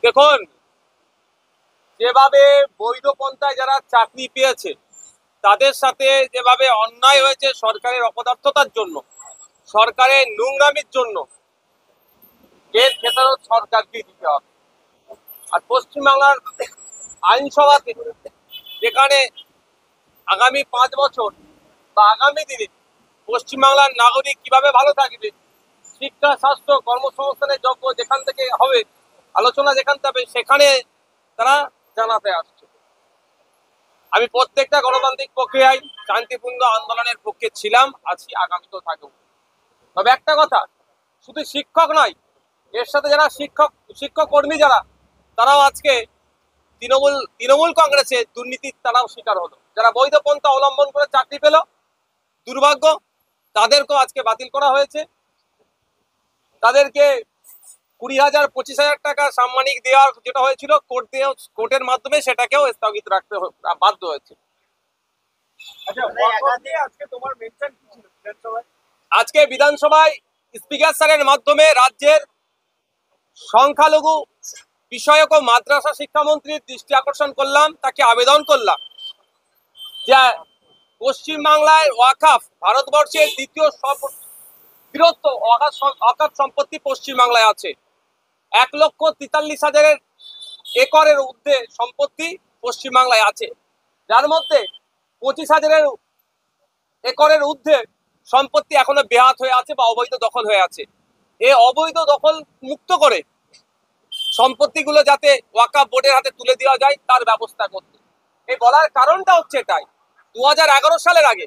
দেখুন, যেভাবে বৈধ পন্থায় যারা চাকরি পেয়েছে তাদের সাথে যেভাবে অন্যায় হয়েছে সরকারের অপদার্থতার জন্য, সরকারের নোংরামির জন্য, এর খেসারত সরকারকে দিতে হবে। আর পশ্চিমবাংলার আইনসভাতে যেখানে আগামী 5 বছর বা আগামী দিনে পশ্চিমবাংলার নাগরিক কিভাবে ভালো থাকবে, শিক্ষা, স্বাস্থ্য, কর্মসংস্থানের যোগ্য যেখান থেকে হবে, আলোচনা যেখান থেকে সেখানে তারা জানাতে আসছে। আমি প্রত্যেকটা গণতান্ত্রিক প্রক্রিয়ায় শান্তিপূর্ণ আন্দোলনের পক্ষে ছিলাম, আছি, আগামীতেও থাকবো। তবে একটা কথা, শুধু শিক্ষক নয়, এর সাথে যারা শিক্ষক কর্মী যারা, তারাও আজকে তৃণমূল কংগ্রেসের দুর্নীতির তারাও শিকার হলো। যারা বৈধ পন্থা অবলম্বন করে চাকরি পেল, দুর্ভাগ্য, তাদেরকেও আজকে বাতিল করা হয়েছে। তাদেরকে 20,000 25,000 টাকা সাম্মানিক দেওয়ার যেটা হয়েছিল কোর্টের মাধ্যমে, সেটাকেও স্থগিত রাখতে বাধ্য হয়েছে। আজকে বিধানসভায় স্পিকার স্যারের মাধ্যমে রাজ্যের সংখ্যালঘু বিষয়ক ও মাদ্রাসা শিক্ষামন্ত্রীর দৃষ্টি আকর্ষণ করলাম, তাকে আবেদন করলাম যে পশ্চিমবাংলায় ওয়াকাফ ভারতবর্ষের দ্বিতীয় বৃহত্তম ওয়াকাফ সম্পত্তি পশ্চিমবাংলায় আছে। 1,43,000 একরের ঊর্ধ্বে সম্পত্তি পশ্চিমবাংলায় আছে, যার মধ্যে 25,000 একরের ঊর্ধ্বে সম্পত্তি এখনো বেহাত হয়ে আছে বা অবৈধ দখল হয়ে আছে। এই অবৈধ দখল মুক্ত করে সম্পত্তিগুলো যাতে ওয়াকাফ বোর্ডের হাতে তুলে দেওয়া যায় তার ব্যবস্থা করতে। এই বলার কারণটা হচ্ছে এটাই, 2011 সালের আগে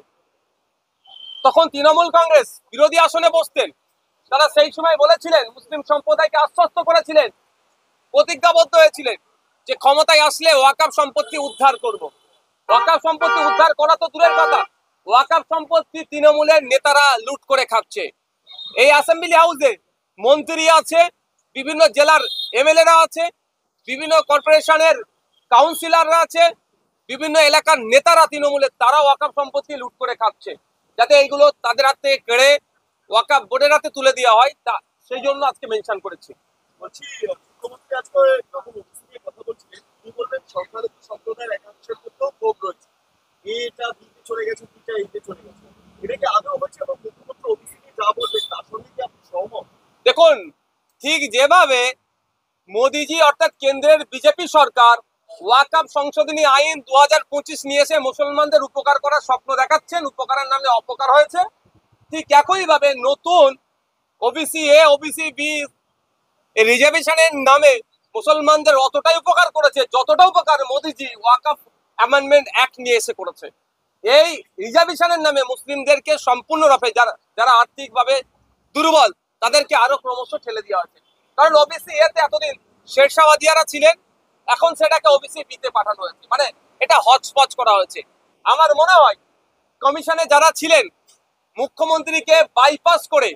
তখন তৃণমূল কংগ্রেস বিরোধী আসনে বসতেন, তারা সেই সময় বলেছিলেন, মুসলিম সম্প্রদায়কে আশ্বস্ত করেছিলেন, প্রতিজ্ঞাবদ্ধ হয়েছিলেন যে ক্ষমতায় আসলে ওয়াকাফ সম্পত্তি উদ্ধার করব। ওয়াকাফ সম্পত্তি উদ্ধার করা তো দূরের কথা, ওয়াকাফ সম্পত্তি তৃণমূলের নেতারা লুট করে খাচ্ছে। এই অ্যাসেম্বলি হাউসে মন্ত্রী আছে, বিভিন্ন জেলার এমএলএরা আছে, বিভিন্ন কর্পোরেশনের কাউন্সিলররা আছে, বিভিন্ন এলাকার নেতারা তৃণমূলের, তারা ওয়াকাফ সম্পত্তি লুট করে খাচ্ছে। যাতে এইগুলো তাদের হাত থেকে কেড়ে ওয়াকাফ বোর্ডের হাতে তুলে দেওয়া হয়, তা সেই জন্য আজকে মেনশন করেছি। বলছি, মুখ্যমন্ত্রী আজকে যখন অফিস নিয়ে কথা বলছিলেন, তিনি বললেন সংখ্যালঘু সম্প্রদায়ের একাংশের মধ্যেও ক্ষোভ রয়েছে, এটা দিতে চলে গেছে, দুইটা এতে চলে গেছে, এটা কি আদৌ হচ্ছে? এবং মুখ্যমন্ত্রী অফিস নিয়ে যা বলবেন তার সঙ্গে কি আপনি সহমত? দেখুন, ঠিক যেভাবে মোদিজি অর্থাৎ কেন্দ্রের বিজেপি সরকার ওয়াকাফ সংশোধনী আইন 2025 নিয়ে এসে মুসলমানদের উপকার করার স্বপ্ন দেখাচ্ছেন, উপকারের নামে অপকার হয়েছে, ঠিক একইভাবে নতুন ওবিসি এ, ওবিসি বি রিজার্ভেশনের নামে মুসলমানদের অতটাই উপকার করেছে যতটা উপকার মোদিজি ওয়াকাফ অ্যামেন্ডমেন্ট অ্যাক্ট নিয়ে এসে করেছে। এই রিজার্ভেশনের নামে মুসলিমদেরকে সম্পূর্ণরূপে যারা আর্থিকভাবে দুর্বল তাদেরকে আরো ক্রমশ ঠেলে দেওয়া হয়েছে। কারণ ওবিসি এতে এতদিন শেরশাহওয়াদিয়ারা ছিলেন, এখন সেটাকে ওবিসি বিতে পাঠানো হয়েছে, মানে এটা হচপচ করা হয়েছে। আমার মনে হয় কমিশনে যারা ছিলেন মুখ্যমন্ত্রীকে বাইপাস করে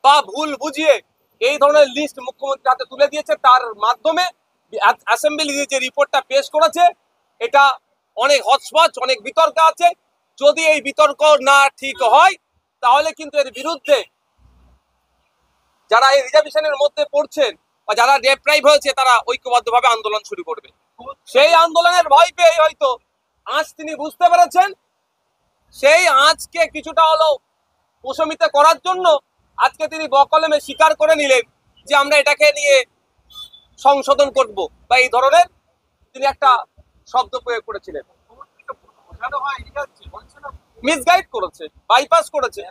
বা ভুল বুঝিয়ে এই ধরনের লিস্ট মুখ্যমন্ত্রীর হাতে তুলে দিয়েছে, তার মাধ্যমে অ্যাসেম্বলি যে রিপোর্টটা পেশ করেছে এটা অনেক হচপচ, অনেক বিতর্ক আছে। যদি এই বিতর্ক না ঠিক হয় তাহলে কিন্তু এর বিরুদ্ধে যারা এই রিজার্ভেশনের মধ্যে পড়ছেন বা যারা ডেপ্রাইভ হয়েছে তারা ঐক্যবদ্ধভাবে আন্দোলন শুরু করবে। সেই আন্দোলনের ভয় পেয়ে হয়তো আজ তিনি বুঝতে পেরেছেন, সেই আজকে কিছুটা হলো প্রশমিত করার জন্য আজকে তিনি বকলমে স্বীকার করে নিলেন যে আমরা এটাকে নিয়ে সংশোধন করব, বা এই ধরনের তিনি একটা শব্দ প্রয়োগ করেছিলেন। মিসগাইড করেছে, বাইপাস করেছে,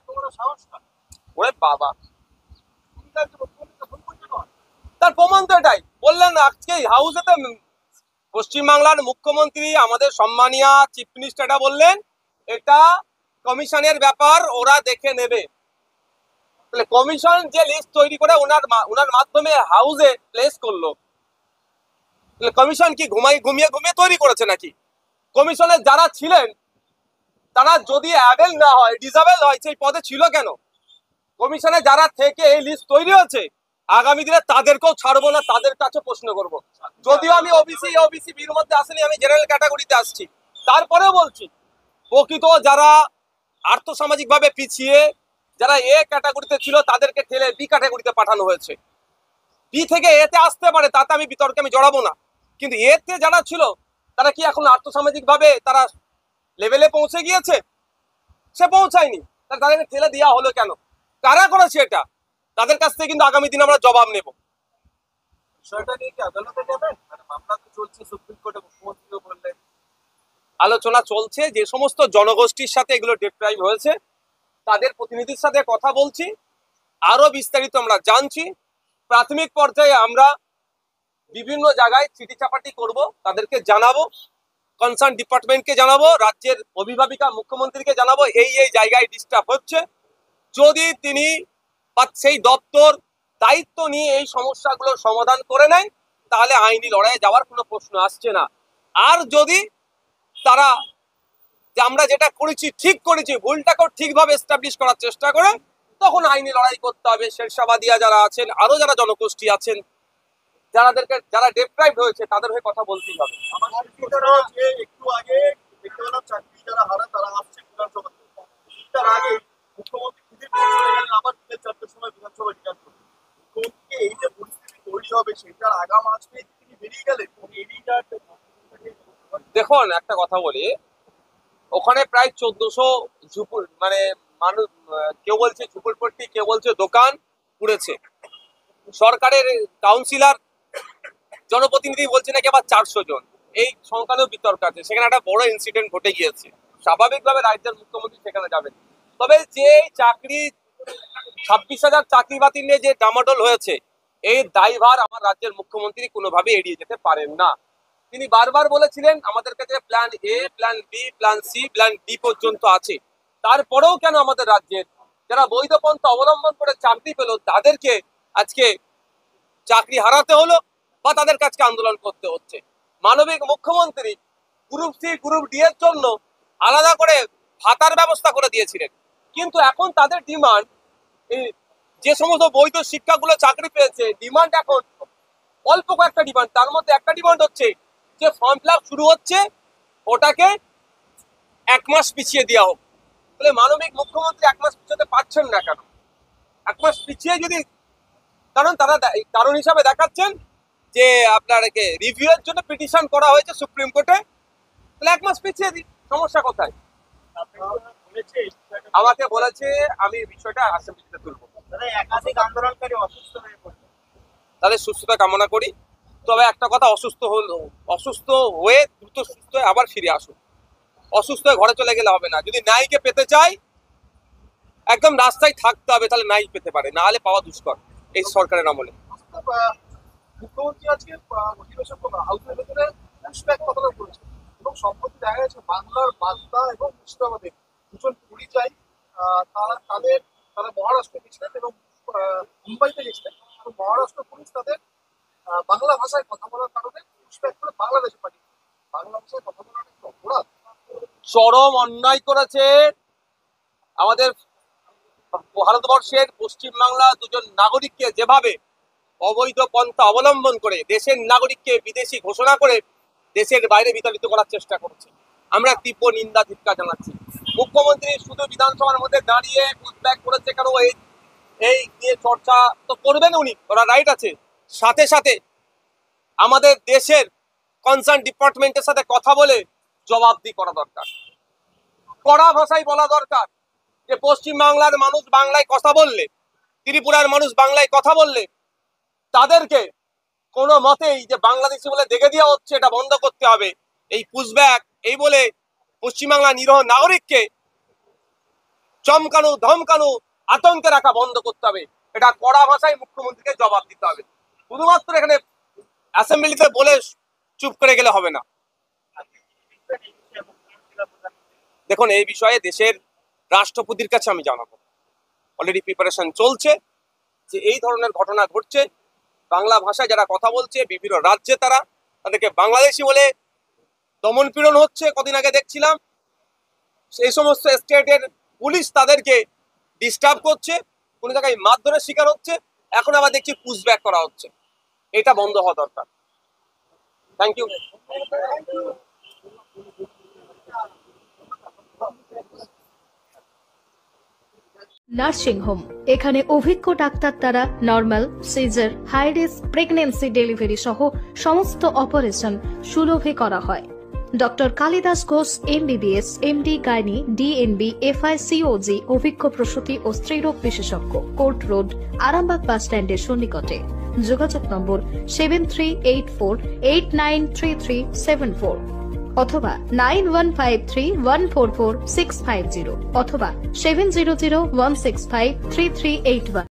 ওরে বাবা, তার প্রমাণ তো এটাই বললেন আজকে হাউসেতে। পশ্চিমবাংলার মুখ্যমন্ত্রী আমাদের সম্মানীয় চিফ মিনিস্টার এটা বললেন, এটা কমিশনের ব্যাপার, ওরা দেখে নেবে। তাহলে কমিশন যে লিস্ট তৈরি করে ওনার মাধ্যমে হাউসে প্লেস করলো, তাহলে কমিশন কি ঘুমিয়ে তৈরি করেছে নাকি? কমিশনের যারা ছিলেন তারা যদি অ্যাবেল না হয়, ডিসেবল হয়, সেই পদে ছিল কেন? কমিশনে যারা থেকে এই লিস্ট তৈরি হয়েছে, আগামী দিনে তাদেরকেও ছাড়বো না, তাদের কাছে প্রশ্ন করব। যদিও আমি ওবিসি বির মধ্যে আসেনি, আমি জেনারেল ক্যাটাগরিতে আসছি, তারপরেও বলছি প্রকৃত যারা আর্থসামাজিক ভাবে পিছিয়ে যারা এ ক্যাটাগরিতে ছিল তাদেরকে ঠেলে বি ক্যাটাগরিতে পাঠানো হয়েছে। বি থেকে এতে আসতে পারে, তাতে আমি বিতর্কে আমি জড়াবো না, কিন্তু এতে যারা ছিল তারা কি এখন আর্থসামাজিক ভাবে তারা লেভেলে পৌঁছে গিয়েছে? সে পৌঁছায়নি। তাহলে তাদেরকে ঠেলে দেওয়া হলো কেন? কারা করেছে এটা? তাদের কাছ থেকে কিন্তু আগামী দিনে আমরা জবাব নেব। বিষয়টা নিয়ে কি আদালতে যাবেন? মানে মামলা তো চলছে সুপ্রিম কোর্টে, মুখ্যমন্ত্রীও বললেন। আলোচনা চলছে, যে সমস্ত জনগোষ্ঠীর সাথে এগুলো ডিপ্রাইভ হয়েছে তাদের প্রতিনিধির সাথে কথা বলছি, আরো বিস্তারিত আমরা জানছি। প্রাথমিক পর্যায়ে আমরা বিভিন্ন জায়গায় চিঠি চাপাটি করব, তাদেরকে জানাবো, কনসার্ন ডিপার্টমেন্টকে জানাবো, রাজ্যের অভিভাবিকা মুখ্যমন্ত্রীকে জানাবো এই এই জায়গায় ডিস্টার্ব হচ্ছে। যদি তিনি বা সেই দপ্তর দায়িত্ব নিয়ে এই সমস্যাগুলোর সমাধান করে নেয় তাহলে আইনি লড়াইয়ে যাওয়ার কোনো প্রশ্ন আসছে না। আর যদি তারা যে আমরা যেটা করেছি ঠিক করেছি, ভুলটাকেও ঠিকভাবে এস্টাবলিশ করার চেষ্টা করে, তখন আইনি লড়াই করতে হবে। শেরশাবাদিয়া যারা আছেন, আরো যারা জনগোষ্ঠী আছেন, যারা ডেপ্রাইভড হয়েছে তাদের হয়ে কথা বলতেই হবে। আমার সুবিধাটা যে একটু আগে দেখতে পেলাম চাকরি যারা হারা তারা আসছে বিধানসভাতে। তার আগে মুখ্যমন্ত্রী দিদির চলে গেলেন, আবার বিকেল 4টার সময় বিধানসভা রিটার্ন করলেন। মুখ্যমন্ত্রীকে এই যে পরিস্থিতি তৈরি হবে সেটার আগাম আঁচ পেয়ে তিনি বেরিয়ে গেলেন। এরিটা দেখুন, একটা কথা বলি, ওখানে প্রায় 1400 ঝুপুর মানে মানুষ, কেউ বলছে ঝুপুরপট্টি, কেউ বলছে দোকান পুড়েছে। সরকারের কাউন্সিলর জনপ্রতিনিধি বলছে নাকি আবার 400 জন। এই সংখ্যানেও বিতর্ক আছে। সেখানে একটা বড় ইনসিডেন্ট ঘটে গিয়েছে, স্বাভাবিকভাবে রাজ্যের মুখ্যমন্ত্রী সেখানে যাবেন। তবে যে চাকরি 26,000 চাকরি বাতিল নিয়ে যে ডামাডোল হয়েছে, এই দায়ভার আমার রাজ্যের মুখ্যমন্ত্রী কোনোভাবে এড়িয়ে যেতে পারেন না। তিনি বারবার বলেছিলেন আমাদের কাছে plan A, plan B, plan C, plan D পর্যন্ত আছে। তারপরেও কেন আমাদের রাজ্যের যারা বৈধ পন্থা অবলম্বন করে চাকরি পেল তাদেরকে আজকে চাকরি হারাতে হলো বা তাদের কাছে আন্দোলন করতে হচ্ছে? মানবিক মুখ্যমন্ত্রী গ্রুপ সি গ্রুপ ডি এর জন্য আলাদা করে ভাতার ব্যবস্থা করে দিয়েছিলেন, কিন্তু এখন তাদের ডিমান্ড, যে সমস্ত বৈধ শিক্ষাগুলো চাকরি পেয়েছে, ডিমান্ড এখন অল্প কয়েকটা ডিমান্ড। তার মধ্যে একটা ডিমান্ড হচ্ছে যে ফর্ম ফিল আপ শুরু হচ্ছে ওটাকে 1 মাস পিছিয়ে দেওয়া হোক। তাহলে মানবিক মুখ্যমন্ত্রী 1 মাস পিছাতে পারছেন না কেন? 1 মাস পিছিয়ে যদি, কারণ তারা কারণ হিসাবে দেখাচ্ছেন যে আপনার রিভিউ এর জন্য পিটিশন করা হয়েছে সুপ্রিম কোর্টে, তাহলে 1 মাস পিছিয়ে দিই, সমস্যা কোথায়? বলেছে এই বিষয়টা আমাকে বলেছে আমি বিষয়টা অ্যাসেম্বলিতে তুলবো। তারা একাধিক আন্দোলনকারী অসুস্থ হয়ে পড়ছে। তাদের সুস্থতা কামনা করি। তবে একটা কথা, অসুস্থ হয়ে দ্রুত সুস্থ হয়ে আবার ফিরে আসুন। অসুস্থ হয়ে ঘরে চলে গেলে হবে না। যদি নাইকে পেতে চাই একদম রাস্তায় থাকতে হবে, তাহলে নাই পেতে পারে, না হলে পাওয়া দুষ্কর এই সরকারের আমলে। মুখ্যমন্ত্রী আজকে অধিবেশন হাউসের ভেতরে পুশব্যাক কথাটা বলেছেন এবং সম্প্রতি দেখা গেছে বাংলার বার্তা এবং মুর্শিদাবাদে দুজন পরিযায়ী তারা মহারাষ্ট্রে গেছিলেন এবং মুম্বাইতে গেছিলেন এবং মহারাষ্ট্র পুলিশ তাদের বাংলা ভাষায় কথা বলার কারণে পুশব্যাক করে বাংলাদেশে পাঠিয়েছে। বাংলা ভাষায় কথা বলাটা একটা অপরাধ। চরম অন্যায় করেছে আমাদের ভারতবর্ষের পশ্চিমবাংলা দুজন নাগরিককে যেভাবে অবৈধ পন্থা অবলম্বন করে দেশের নাগরিককে বিদেশি ঘোষণা করে দেশের বাইরে বিতাড়িত করার চেষ্টা করছে। আমরা তীব্র নিন্দা ধিক্কার জানাচ্ছি। মুখ্যমন্ত্রী শুধু বিধানসভার মধ্যে দাঁড়িয়ে পুশব্যাক করেছে কেন, এই নিয়ে চর্চা তো করবেন উনি, ওরা রাইট আছে। সাথে সাথে আমাদের দেশের কনসার্ন ডিপার্টমেন্টের সাথে কথা বলে জবাবদিহি করা দরকার, কড়া ভাষায় বলা দরকার যে পশ্চিমবাংলার মানুষ বাংলায় কথা বললে, ত্রিপুরার মানুষ বাংলায় কথা বললে তাদেরকে কোনো মতেই যে বাংলাদেশি বলে দেখে দেওয়া হচ্ছে এটা বন্ধ করতে হবে। এই পুশব্যাক এই বলে পশ্চিমবাংলা নিরীহ নাগরিককে চমকানো, ধমকানো, আতঙ্কে রাখা বন্ধ করতে হবে। এটা কড়া ভাষায় মুখ্যমন্ত্রীকে জবাব দিতে হবে। শুধুমাত্র এখানে অ্যাসেম্বলিতে বলে চুপ করে গেলে হবে না। দেখুন, এই বিষয়ে দেশের রাষ্ট্রপতির কাছে আমি জানাবো। অলরেডি প্রিপারেশন চলছে যে এই ধরনের ঘটনা ঘটছে, বাংলা ভাষায় যারা কথা বলছে বিভিন্ন রাজ্যে তাদেরকে বাংলাদেশি বলে দমন পীড়ন হচ্ছে। কদিন আগে দেখছিলাম সেই সমস্ত স্টেটের পুলিশ তাদেরকে ডিস্টার্ব করছে, কোনো জায়গায় মারধরের শিকার হচ্ছে, এখন আবার দেখছি পুশব্যাক করা হচ্ছে। এটা বন্ধ হওয়া দরকার। Thank you. নার্সিং হোম, এখানে অভিজ্ঞ ডাক্তার দ্বারা normal, caesar, high risk pregnancy, delivery সহ সমস্ত অপারেশন সুলভে করা হয়। Doctor Kalidas Ghosh MBBS, MD gynae, DNB, FICOG অভিজ্ঞ প্রসূতি ও স্ত্রীরোগ বিশেষজ্ঞ, কোর্ট রোড, আরামবাগ বাস স্ট্যান্ডের সন্নিকটে। যোগাযোগ নম্বর 7384893374 অথবা 9153144650 অথবা 7001653381।